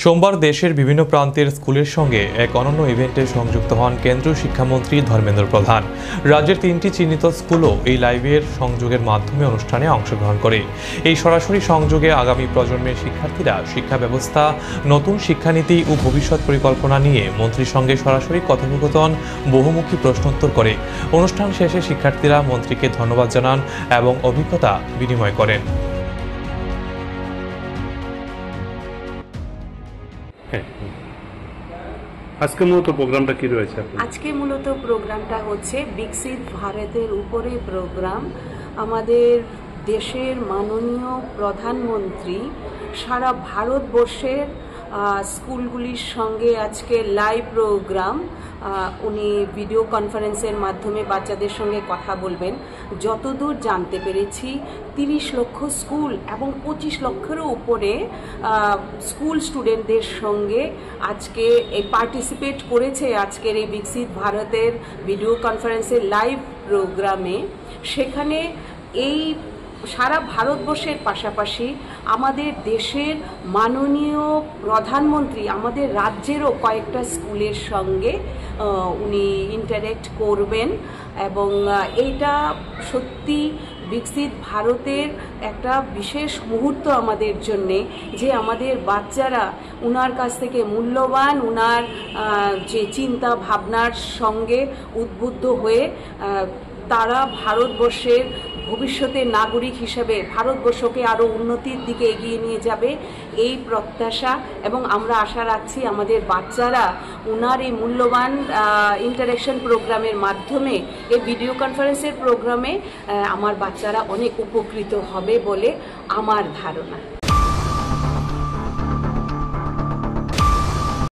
সোমবার দেশের বিভিন্ন প্রান্তের স্কুলের সঙ্গে এক অনন্য ইভেন্টে সংযুক্ত হন কেন্দ্রীয় শিক্ষামন্ত্রী ধর্মেন্দ্র প্রধান। রাজ্যের 3টি চিহ্নিত স্কুলও এই লাইভের সংযোগের মাধ্যমে অনুষ্ঠানে অংশগ্রহণ করে। এই সরাসরি সংযোগে আগামী প্রজন্মের শিক্ষার্থীরা শিক্ষা ব্যবস্থা, নতুন শিক্ষানীতি ও ভবিষ্যৎ পরিকল্পনা নিয়ে মন্ত্রীর সঙ্গে সরাসরি কথোপকথন, বহুমুখী প্রশ্নোত্তর করে। অনুষ্ঠান শেষে শিক্ষার্থীরা মন্ত্রীকে ধন্যবাদ জানান এবং অভিজ্ঞতা বিনিময় করেন। আজকে মূলত প্রোগ্রামটা কি রয়েছে? আজকে মূলত প্রোগ্রামটা হচ্ছে বিকশিত ভারতের উপরে প্রোগ্রাম। আমাদের দেশের মাননীয় প্রধানমন্ত্রী সারা ভারতবর্ষের স্কুলগুলির সঙ্গে আজকে লাইভ প্রোগ্রাম, উনি ভিডিও কনফারেন্সের মাধ্যমে বাচ্চাদের সঙ্গে কথা বলবেন। যতদূর জানতে পেরেছি 30 লক্ষ স্কুল এবং 25 লক্ষেরও উপরে স্কুল স্টুডেন্টদের সঙ্গে আজকে এই পার্টিসিপেট করেছে আজকের এই বিকশিত ভারতের ভিডিও কনফারেন্সের লাইভ প্রোগ্রামে। সেখানে এই সারা ভারতবর্ষের পাশাপাশি আমাদের দেশের মাননীয় প্রধানমন্ত্রী আমাদের রাজ্যেরও কয়েকটা স্কুলের সঙ্গে উনি ইন্টারেক্ট করবেন এবং এইটা সত্যি বিকশিত ভারতের একটা বিশেষ মুহূর্ত আমাদের জন্যে, যে আমাদের বাচ্চারা উনার কাছ থেকে মূল্যবান উনার যে চিন্তা ভাবনার সঙ্গে উদ্বুদ্ধ হয়ে তারা ভারতবর্ষের ভবিষ্যতের নাগরিক হিসেবে ভারতবর্ষকে আরও উন্নতির দিকে এগিয়ে নিয়ে যাবে এই প্রত্যাশা, এবং আমরা আশা রাখছি আমাদের বাচ্চারা উনার এই মূল্যবান ইন্টারেকশন প্রোগ্রামের মাধ্যমে, এই ভিডিও কনফারেন্সের প্রোগ্রামে আমার বাচ্চারা অনেক উপকৃত হবে বলে আমার ধারণা।